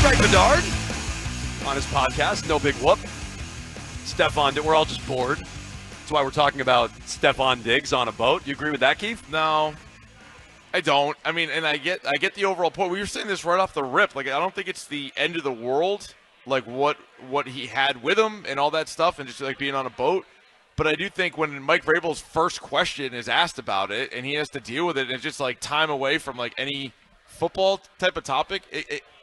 Greg Bedard on his podcast, No Big Whoop. We're all just bored. That's why we're talking about Stefon Diggs on a boat. You agree with that, Keefe? No, I don't. I mean, and I get the overall point. We were saying this right off the rip. Like, I don't think it's the end of the world, like what he had with him and all that stuff, and just like being on a boat. But I do think when Mike Vrabel's first question is asked about it, and he has to deal with it, and it's just like time away from like any football type of topic.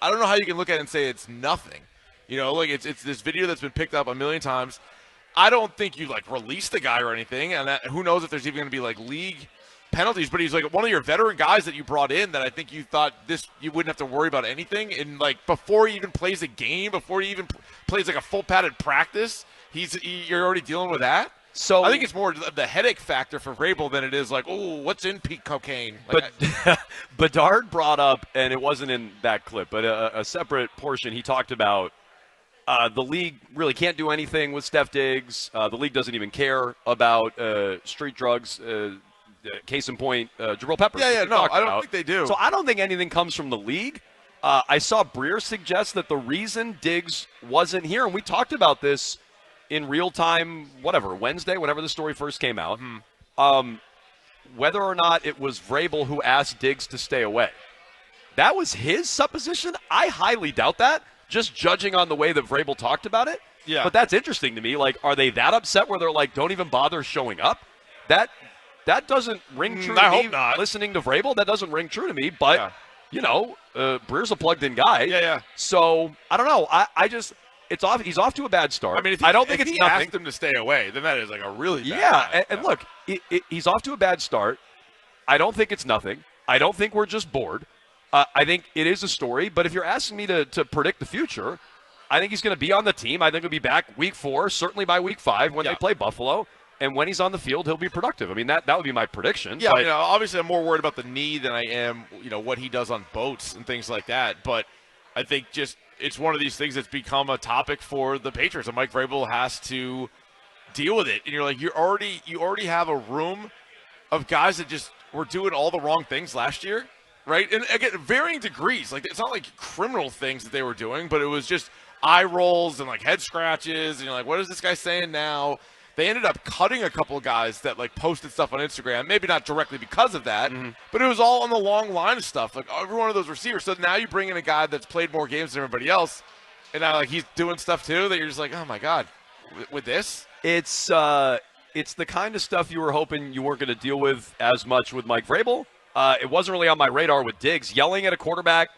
I don't know how you can look at it and say it's nothing. You know, like it's this video that's been picked up a million times. I don't think you like release the guy or anything, and that, who knows if there's even going to be like league penalties. But he's like one of your veteran guys that you brought in that I think you thought you wouldn't have to worry about anything. And like before he even plays a game, before he even plays like a full padded practice, you're already dealing with that. So I think it's more the headache factor for Vrabel than it is like, oh, what's in peak cocaine? Like, but Bedard brought up, and it wasn't in that clip, but a separate portion, he talked about the league really can't do anything with Steph Diggs. The league doesn't even care about street drugs. Case in point, Jabril Peppers. Yeah, no, I don't think they do. So I don't think anything comes from the league. I saw Breer suggest that the reason Diggs wasn't here, and we talked about this in real time, Wednesday, whenever the story first came out, whether or not it was Vrabel who asked Diggs to stay away. That was his supposition. I highly doubt that, just judging on the way that Vrabel talked about it. Yeah. But that's interesting to me. Like, are they that upset where they're like, don't even bother showing up? That doesn't ring true to me. I hope not. Listening to Vrabel, that doesn't ring true to me. But, Breer's a plugged-in guy. Yeah. So, I don't know. He's off to a bad start. I mean, I don't think it's he nothing. asked him to stay away, then that is like a really bad Yeah, and look, he's off to a bad start. I don't think it's nothing. I don't think we're just bored. I think it is a story, but if you're asking me to predict the future, I think he's going to be on the team. I think he'll be back week 4, certainly by week 5 when they play Buffalo. And when he's on the field, he'll be productive. I mean, that would be my prediction. Yeah, obviously I'm more worried about the knee than I am, what he does on boats and things like that. But I think just it's one of these things that's become a topic for the Patriots, and Mike Vrabel has to deal with it. And you're like, you already have a room of guys that just were doing all the wrong things last year, right? And again, varying degrees. Like, it's not like criminal things that they were doing, but it was just eye rolls and like head scratches. And you're like, what is this guy saying now? They ended up cutting a couple of guys that like posted stuff on Instagram. Maybe not directly because of that, but it was all on the long line of stuff. Like every one of those receivers. So now you bring in a guy that's played more games than everybody else, and now like he's doing stuff too that you're just like, oh my god, with this. It's the kind of stuff you were hoping you weren't going to deal with as much with Mike Vrabel. It wasn't really on my radar with Diggs yelling at a quarterback,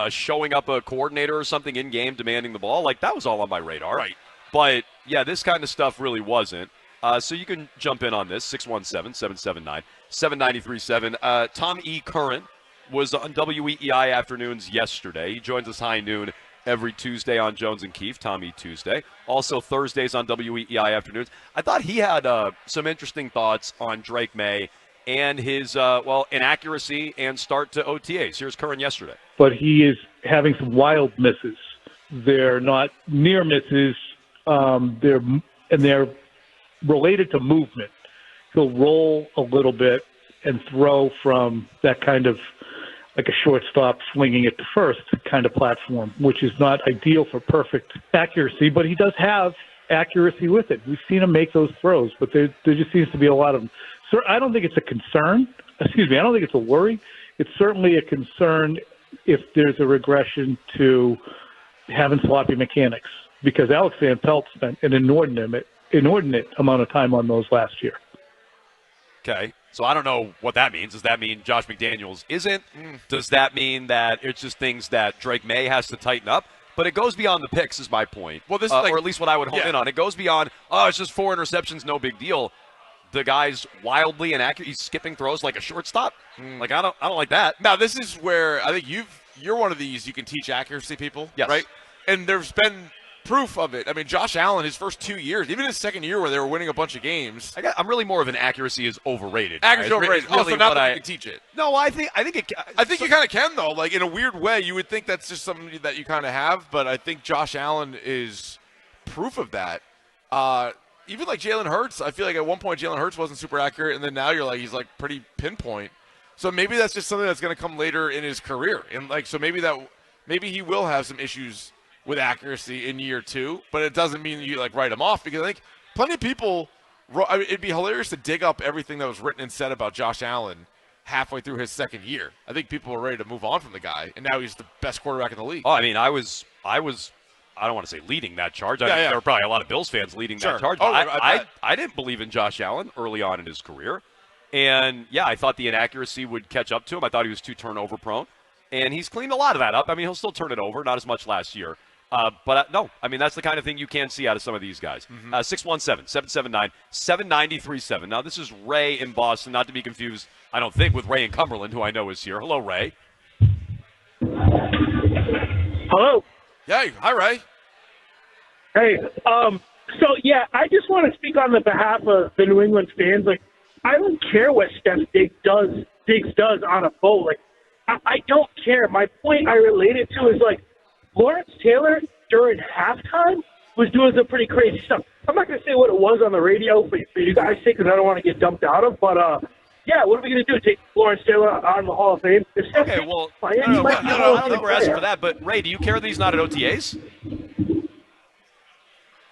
showing up a coordinator or something in game demanding the ball. Like that was all on my radar. Right. But, yeah, this kind of stuff really wasn't. So you can jump in on this, 617-779-7937. Tom E. Curran was on WEEI afternoons yesterday. He joins us high noon every Tuesday on Jones and Keefe, Tom E. Tuesday. Also Thursdays on WEEI afternoons. I thought he had some interesting thoughts on Drake Maye and his, inaccuracy and start to OTAs. Here's Curran yesterday. But he is having some wild misses. They're not near misses. They're related to movement. He'll roll a little bit and throw from that kind of like a shortstop flinging it to first kind of platform, which is not ideal for perfect accuracy, but he does have accuracy with it. We've seen him make those throws, but there just seems to be a lot of them. So I don't think it's a concern. I don't think it's a worry. It's certainly a concern if there's a regression to having sloppy mechanics, because Alex Van Pelt spent an inordinate amount of time on those last year. Okay, so I don't know what that means. Does that mean Josh McDaniels isn't? Does that mean that it's just things that Drake Maye has to tighten up? But it goes beyond the picks is my point. Well, this or at least what I would hone in on. It goes beyond, it's just 4 interceptions, no big deal. The guy's wildly inaccurate. He's skipping throws like a shortstop. Like, I don't like that. Now, this is where I think you're one of these you can teach accuracy people, yes. Right? And there's been proof of it. I mean, Josh Allen, his first 2 years, even his second year where they were winning a bunch of games. I'm really more of an accuracy is overrated. Accuracy is overrated. Really also, not that you can teach it. No, I think you kind of can, though. Like, in a weird way, you would think that's just something that you kind of have, but I think Josh Allen is proof of that. Even like Jalen Hurts, I feel like at one point Jalen Hurts wasn't super accurate, and then now you're like, he's like pretty pinpoint. So maybe that's just something that's going to come later in his career. And like, so maybe maybe he will have some issues with accuracy in year 2, but it doesn't mean you like write him off, because I think plenty of people. I mean, it'd be hilarious to dig up everything that was written and said about Josh Allen halfway through his second year. I think people are ready to move on from the guy, and now he's the best quarterback in the league. Oh, I mean, I don't want to say leading that charge. I think there were probably a lot of Bills fans leading that charge. But I didn't believe in Josh Allen early on in his career. And, yeah, I thought the inaccuracy would catch up to him. I thought he was too turnover prone. And he's cleaned a lot of that up. I mean, he'll still turn it over, not as much last year. But no, I mean, that's the kind of thing you can see out of some of these guys. 617-779-7937. Now, this is Ray in Boston, not to be confused, I don't think, with Ray in Cumberland, who I know is here. Hello, Ray. Hello. Hey, hi, Ray. Hey, so yeah, I just want to speak on the behalf of the New England fans. Like, I don't care what Diggs does on a boat. Like, I don't care. My point I related to is, like, Lawrence Taylor during halftime was doing some pretty crazy stuff. I'm not going to say what it was on the radio for you guys' sake, because I don't want to get dumped out of, but yeah, what are we going to do? Take Lawrence Taylor out of the Hall of Fame? Okay, well, I don't think we're asking for that, but Ray, do you care that he's not at OTAs?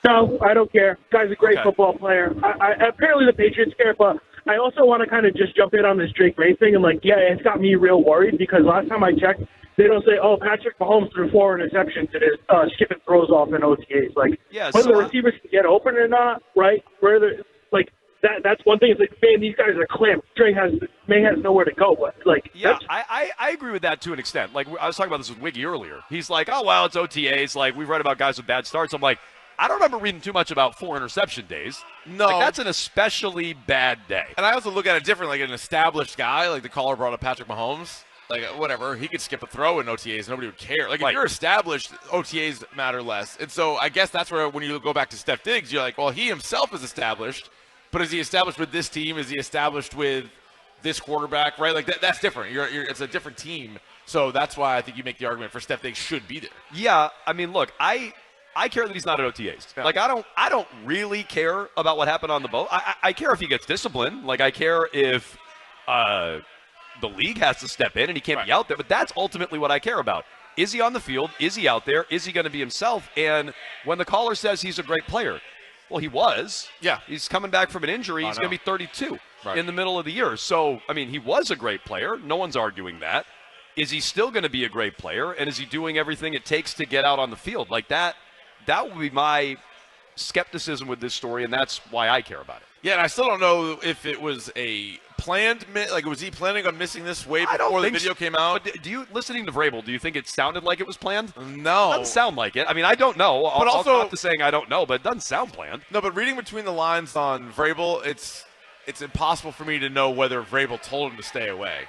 No, I don't care. Guy's a great football player. Apparently the Patriots care, but I also want to kind of just jump in on this Drake Maye thing. And, like, yeah, it's got me real worried, because last time I checked, they don't say, oh, Patrick Mahomes threw 4 interceptions and is skipping throws off in OTAs. Like, whether the receivers can get open or not, right? That's one thing. It's like, man, these guys are clamped. Maye has nowhere to go. But, like, yeah, I agree with that to an extent. Like, I was talking about this with Wiggy earlier. He's like, oh, well, it's OTAs. Like, we've read about guys with bad starts. I'm like, I don't remember reading too much about 4 interception days. No. Like, that's an especially bad day. And I also look at it different. Like, an established guy, like the caller brought up Patrick Mahomes. Like, whatever, he could skip a throw in OTAs. Nobody would care. Like, if you're established, OTAs matter less. And so I guess that's where, when you go back to Steph Diggs, you're like, well, he himself is established, but is he established with this team? Is he established with this quarterback, right? Like, that's different. It's a different team. So that's why I think you make the argument for Steph Diggs should be there. Yeah, I mean, look, I care that he's not at OTAs. Yeah. Like, I don't really care about what happened on the boat. I care if he gets disciplined. Like, I care if the league has to step in and he can't be out there. But that's ultimately what I care about. Is he on the field? Is he out there? Is he going to be himself? And when the caller says he's a great player, well, he was. Yeah. He's coming back from an injury. He's going to be 32 in the middle of the year. So, I mean, he was a great player. No one's arguing that. Is he still going to be a great player? And is he doing everything it takes to get out on the field? Like, that would be my skepticism with this story, and that's why I care about it. Yeah, and I still don't know if it was a planned like, was he planning on missing this way before the video came out? But listening to Vrabel, do you think it sounded like it was planned? No. It doesn't sound like it. I mean, I don't know. I'll stop to saying I don't know, but it doesn't sound planned. No, but reading between the lines on Vrabel, it's impossible for me to know whether Vrabel told him to stay away.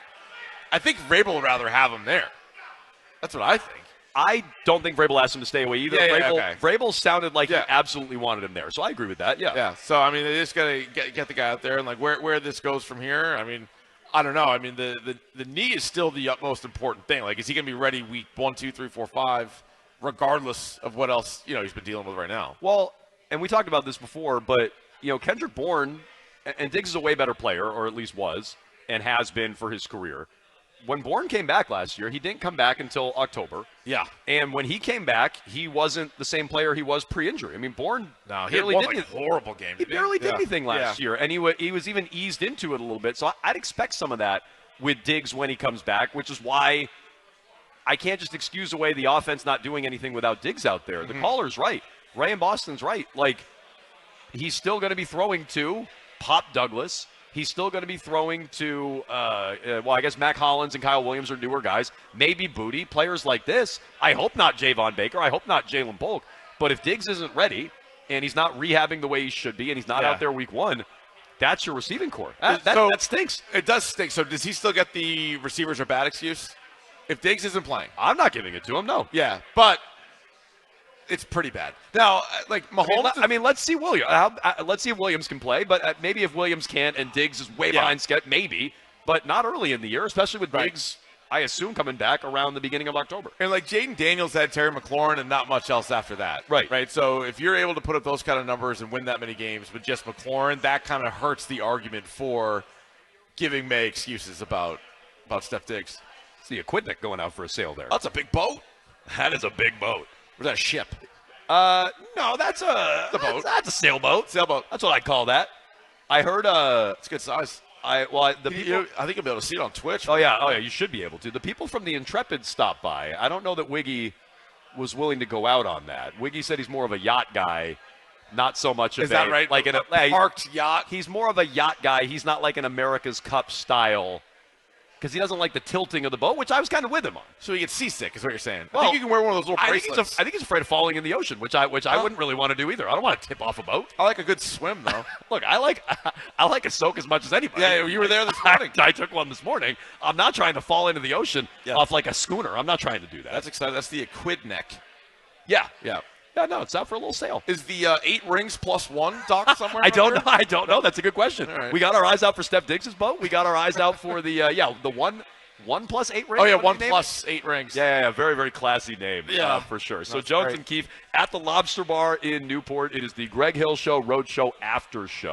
I think Vrabel would rather have him there. That's what I think. I don't think Vrabel asked him to stay away either. Vrabel sounded like he absolutely wanted him there, so I agree with that. Yeah. Yeah. So I mean, they just gotta get the guy out there, and like where this goes from here. I mean, I don't know. I mean, the knee is still the utmost important thing. Like, is he gonna be ready week 1, 2, 3, 4, 5, regardless of what else he's been dealing with right now? Well, and we talked about this before, but Kendrick Bourne and Diggs is a way better player, or at least was, and has been for his career. When Bourne came back last year, he didn't come back until October. Yeah. And when he came back, he wasn't the same player he was pre-injury. I mean, Bourne barely did a horrible game. He barely did anything last year, and he was even eased into it a little bit. So I'd expect some of that with Diggs when he comes back, which is why I can't just excuse away the offense not doing anything without Diggs out there. The caller's right. Ray in Boston's right. Like, he's still going to be throwing to Pop Douglas. He's still going to be throwing to, I guess Mac Hollins and Kyle Williams are newer guys. Maybe Booty. Players like this. I hope not Javon Baker. I hope not Jalen Polk. But if Diggs isn't ready and he's not rehabbing the way he should be and he's not out there week 1, that's your receiving core. That stinks. It does stink. So does he still get the receivers are bad excuse? If Diggs isn't playing. I'm not giving it to him, no. Yeah, but it's pretty bad. Now, like Mahomes. I mean, let's see let's see if Williams can play. But maybe if Williams can't and Diggs is way behind schedule, maybe. But not early in the year, especially with Diggs, I assume, coming back around the beginning of October. And like Jaden Daniels had Terry McLaurin and not much else after that. Right. So if you're able to put up those kind of numbers and win that many games with just McLaurin, that kind of hurts the argument for giving Maye excuses about Steph Diggs. See a Aquidneck going out for a sail there. That's a big boat. That is a big boat. Was that a ship? No, that's a boat. That's a sailboat. Sailboat. That's what I call that. I heard. It's a good size. I think you'll be able to see it on Twitch. Oh yeah. You should be able to. The people from the Intrepid stopped by. I don't know that Wiggy was willing to go out on that. Wiggy said he's more of a yacht guy, not so much. Is that right? Like a parked yacht. He's more of a yacht guy. He's not like an America's Cup style. Because he doesn't like the tilting of the boat, which I was kind of with him on. So he gets seasick, is what you're saying. Well, I think you can wear one of those little bracelets. I think he's afraid of falling in the ocean, which I wouldn't really want to do either. I don't want to tip off a boat. I like a good swim, though. Look, I like a soak as much as anybody. Yeah, you were there this morning. I took one this morning. I'm not trying to fall into the ocean off like a schooner. I'm not trying to do that. That's exciting. That's the Equidneck. Yeah. Yeah. Yeah, no, it's out for a little sale. Is the 8 rings plus 1 docked somewhere? I don't know. That's a good question. Right. We got our eyes out for Steph Diggs' boat. We got our eyes out for the the 1 plus 8 rings. Oh, yeah, 1 plus 8 rings. Yeah, very, very classy name. Yeah. For sure. So That's Jones great. and Keefe at the Lobster Bar in Newport. It is the Greg Hill Show Road Show After Show.